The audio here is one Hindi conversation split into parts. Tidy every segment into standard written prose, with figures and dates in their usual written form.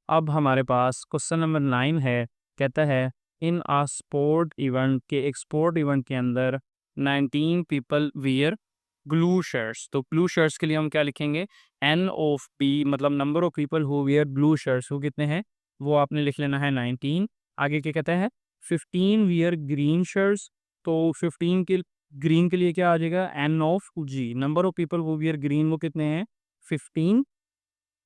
अब हमारे पास क्वेश्चन नंबर 9 है, कहता है इन आ स्पोर्ट इवेंट के एक स्पोर्ट इवेंट के अंदर 19 पीपल वियर ब्लू शर्ट्स। तो ब्लू शर्ट्स के लिए हम क्या लिखेंगे, एन ऑफ पी, मतलब number of people who wear blue shirts, वो कितने हैं, वो आपने लिख लेना है 19। आगे क्या कहता है, 15 वियर ग्रीन शर्ट्स। तो 15 के ग्रीन के लिए क्या आ जाएगा, n of G, number of people who wear green वो कितने हैं, 15।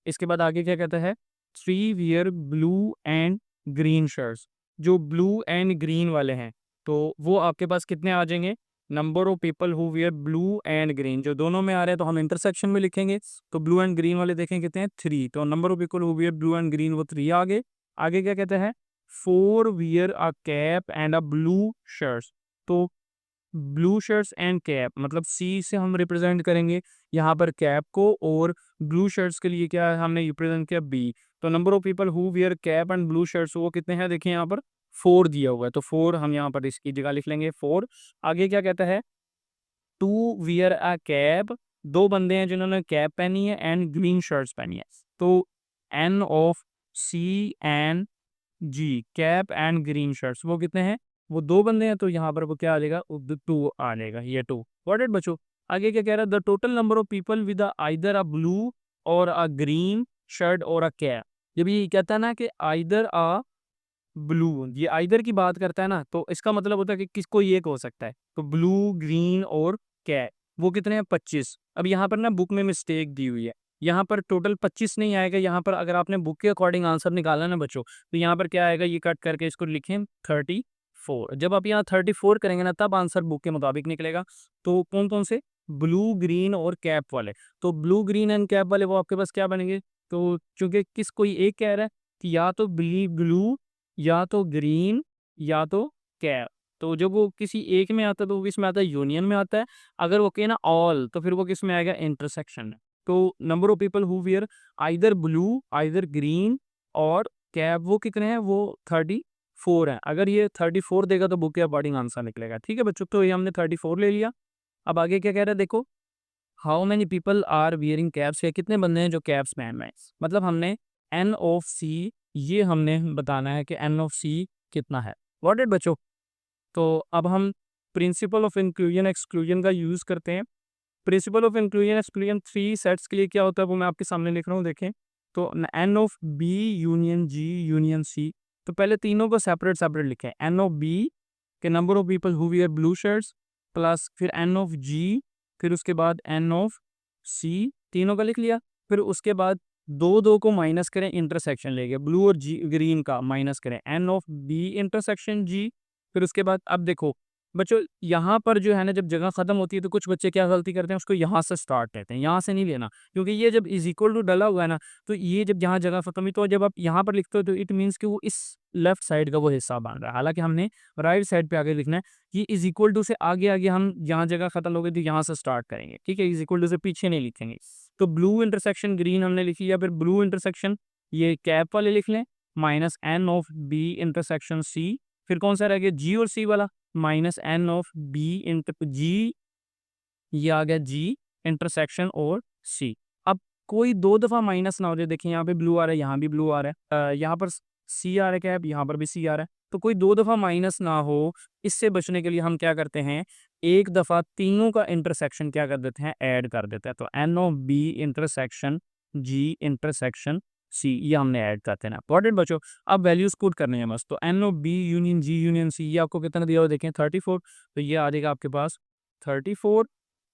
इसके बाद आगे क्या कहता है, 3 wear blue and green shirts. जो ब्लू एंड ग्रीन वाले हैं तो वो आपके पास कितने आ जाएंगे, number of people who wear blue and green, जो दोनों में आ रहे हैं तो हम इंटरसेक्शन में लिखेंगे। तो ब्लू एंड ग्रीन वाले देखें कितने हैं, 3, तो number of people who wear blue and green वो 3 आगे। आगे क्या कहता है, 4 wear a cap and a blue shirts. तो ब्लू शर्ट्स एंड कैप, मतलब सी से हम रिप्रेजेंट करेंगे यहाँ पर कैप को, और ब्लू शर्ट्स के लिए क्या हमने रिप्रेजेंट किया, बी। तो number of people who wear cap and blue shirts वो कितने हैं, देखिए यहाँ पर 4 दिया हुआ है, तो 4 हम यहाँ पर इसकी जगह लिख लेंगे 4। आगे क्या कहता है, 2 वियर अ कैप, 2 बंदे हैं जिन्होंने कैप पहनी है एंड ग्रीन शर्ट्स पहनी है। तो n of C and G, cap and green shirts वो कितने हैं, वो 2 बंदे हैं, तो यहाँ पर वो क्या आ जाएगा, 2 आ जाएगा, ये 2। व्हाट इट बच्चों। आगे क्या कह रहा है, the total number of people with either a blue और अ ग्रीन शर्ट और अ कैप। जब ये कहता है ना कि आइदर अ ब्लू, ये आइदर की बात करता है ना, तो इसका मतलब होता है कि किसको एक हो सकता है, तो ब्लू ग्रीन और कैप वो कितने हैं, 25। अब यहाँ पर ना बुक में मिस्टेक दी हुई है, यहाँ पर टोटल 25 नहीं आएगा, यहाँ पर अगर आपने बुक के अकॉर्डिंग आंसर निकाला ना बच्चों, तो यहाँ पर क्या आएगा, ये कट करके इसको लिखें 34। जब आप यहाँ 34 करेंगे ना तब आंसर बुक के मुताबिक निकलेगा। तो कौन कौन से, ब्लू ग्रीन और कैप वाले, तो ब्लू ग्रीन एंड कैप वाले वो आपके पास क्या बनेंगे। तो चूंकि किस कोई एक कह रहा है कि या तो ब्लू या तो ग्रीन या तो कैप, तो जब वो किसी एक में आता है तो वो किस में आता है, यूनियन में आता है। अगर वो कहे ना ऑल, तो फिर वो किस में आएगा, इंटरसेक्शन में। तो number of people who wear either blue either green और कैप वो कितने हैं, वो 34 है। अगर ये 34 देगा तो बुक के अकॉर्डिंग आंसर निकलेगा। ठीक है बच्चों, तो ये हमने 34 ले लिया। अब आगे क्या कह रहा है, देखो how many people are wearing caps, या कितने बंदे हैं जो कैप्स पहन रहे हैं। मतलब हमने एन ऑफ सी, ये हमने बताना है कि एन ऑफ सी कितना है। व्हाट इट बच्चों। तो अब हम प्रिंसिपल ऑफ इंक्लूजन एक्सक्लूजन का यूज़ करते हैं। Principle of inclusion exclusion 3 sets के लिए क्या होता है वो मैं आपके सामने लिख रहा हूँ, देखें। तो n of B union G union C, तो पहले तीनों को सेपरेट सेपरेट लिखें। एन ऑफ बी के number of people who wear blue shirts, plus फिर एन ऑफ जी, फिर उसके बाद एन ऑफ सी, तीनों का लिख लिया। फिर उसके बाद दो दो को माइनस करें, इंटरसेक्शन लेके ब्लू और जी ग्रीन का माइनस करें, एन ऑफ बी इंटरसेक्शन जी। फिर उसके बाद अब देखो बच्चों, यहाँ पर जो है ना जब जगह खत्म होती है तो कुछ बच्चे क्या गलती करते हैं, उसको यहाँ से स्टार्ट लेते हैं, यहाँ से नहीं लेना, क्योंकि ये जब इज इक्वल टू डला हुआ है ना, तो ये जब यहाँ जगह खत्म हुई तो जब आप यहाँ पर लिखते हो तो इट मीन्स कि वो इस लेफ्ट साइड का वो हिस्सा बन रहा है। हालांकि हमने राइट साइड पे आगे लिखना है। ये इज इक्वल टू से आगे आगे हम जहाँ जगह खत्म हो गई तो यहाँ से स्टार्ट करेंगे, ठीक है। इज इक्वल टू से पीछे नहीं लिखेंगे। तो ब्लू इंटरसेक्शन ग्रीन हमने लिख लिया, फिर ब्लू इंटरसेक्शन ये कैप वाले लिख लें, minus n of B intersection C. फिर कौन सा रह गया, जी और सी वाला, minus n of B inter G, ये आ गया जी इंटरसेक्शन और सी। अब कोई दो दफा माइनस ना हो जाए, देखिए यहाँ पे ब्लू आ रहा है, यहाँ भी ब्लू आ रहा है, यहाँ पर सी आ रहा है क्या, यहाँ पर भी सी आ रहा है, तो कोई दो दफा माइनस ना हो। इससे बचने के लिए हम क्या करते हैं, एक दफा तीनों का इंटरसेक्शन क्या कर देते हैं, ऐड कर देते हैं। तो n of B intersection G intersection C, ये हमने ऐड करते हैं ना। इंपॉर्टेंट बच्चों, अब वैल्यूज पुट करने हैं बस। तो n of B union G union C, ये आपको कितना दिया हुआ देखें 34, तो ये आ जाएगा आपके पास 34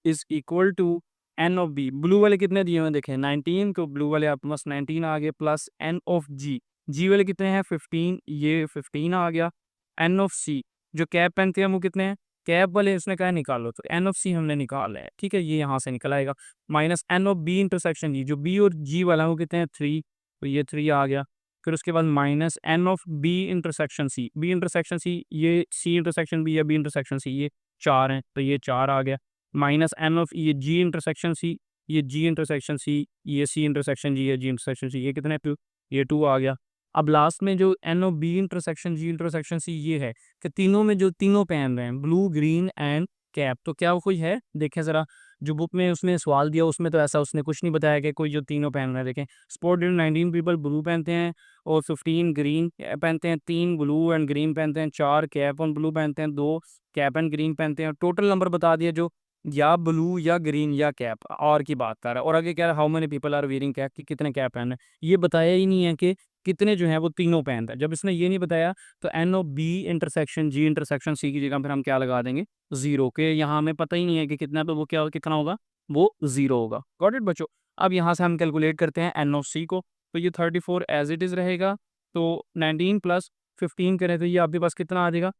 is equal to n of B, blue वाले कितने दिए हुए हैं देखें 19, तो ब्लू वाले आपके पास 19 आ गए, प्लस एन ऑफ जी, जी वाले कितने हैं 15, ये 15 आ गया। एन ऑफ सी, जो कैप पहनते हैं वो कितने हैं, कैप वाले उसने कहा निकालो, तो एन ऑफ सी हमने निकाला है, ठीक है, ये यहाँ से निकल आएगा। Minus n of B intersection G, जो बी और जी वाला है वो कितने हैं 3, तो ये 3 आ गया। फिर उसके बाद minus n of B intersection C, B intersection C, ये सी इंटरसेक्शन बी या बी इंटरसेक्शन सी, ये 4 हैं, तो ये 4 आ गया। माइनस एन ऑफ ये जी इंटरसेक्शन सी, ये जी इंटरसेक्शन सी, ये सी इंटरसेक्शन जी, ये जी इंटरसेक्शन सी, ये कितने 2, ये 2 आ गया। अब लास्ट में जो n of B intersection G intersection C, ये है कि तीनों में जो तीनों पहन रहे हैं ब्लू ग्रीन एंड कैप, तो क्या वो कोई है, देखें ज़रा। जो बुक में उसने सवाल दिया उसमें तो ऐसा उसने कुछ नहीं बताया कि कोई जो तीनों पहन रहे हैं। देखें, स्पोर्ट 19 पीपल ब्लू पहनते हैं और 15 ग्रीन पहनते हैं, 3 ब्लू एंड ग्रीन पहनते हैं, 4 कैप और ब्लू पहनते हैं, 2 कैप एंड ग्रीन पहनते हैं। टोटल नंबर बता दिया जो या ब्लू या ग्रीन या कैप और की बात कर रहा है। और आगे कह रहा है how many people are wearing cap, कि कितने कैप पहन रहे हैं। ये बताया ही नहीं है कि कितने जो हैं वो तीनों पहन रहे हैं। जब इसने ये नहीं बताया तो n of B intersection G intersection C की जगह फिर हम क्या लगा देंगे, जीरो के। यहाँ हमें पता ही नहीं है कि कितना, तो वो क्या कितना होगा, वो जीरो होगा। गॉट इट बच्चों। अब यहाँ से हम कैलकुलेट करते हैं एन ऑफ सी को। तो ये 34 एज इट इज़ रहेगा। तो 19 प्लस 15 करें तो ये आपके पास कितना आ जाएगा,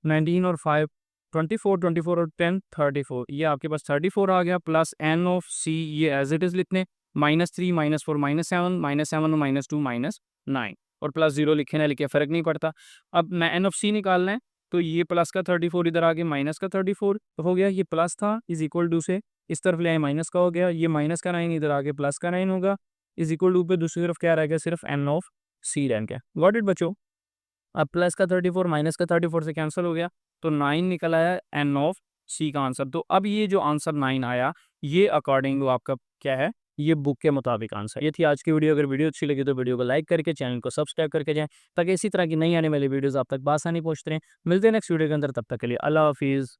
19 और 5 24, 24 और 10 34, ये आपके पास 34 आ गया। प्लस एन ऑफ सी ये एज इट इज़ लिखने, -3 -4 -7 -7 और -2 -9 और प्लस 0 लिखे ना लिखे फ़र्क नहीं पड़ता। अब मैं एन ऑफ सी निकालना है तो ये प्लस का 34 इधर आ गया, माइनस का 34 हो गया। ये प्लस था इज इक्वल टू से इस तरफ ले आए माइनस का हो गया, ये माइनस का 9 इधर आगे प्लस का 9 होगा। इज इक्वल टू पे दूसरी तरफ क्या रह गया, सिर्फ एन ऑफ सी रह गया। गॉट इट बच्चों। अब प्लस का 34 माइनस का 34 से कैंसिल हो गया तो 9 निकल आया एन ऑफ सी का आंसर। तो अब ये जो आंसर 9 आया ये अकॉर्डिंग टू आपका क्या है, ये बुक के मुताबिक आंसर। ये थी आज की वीडियो। अगर वीडियो अच्छी लगी तो वीडियो को लाइक करके चैनल को सब्सक्राइब करके जाएं ताकि इसी तरह की नई आने वाली वीडियोस आप तक बासानी पहुंचते रहें। मिलते हैं नेक्स्ट वीडियो के अंदर, तब तक के लिए अल्लाह हाफिज़।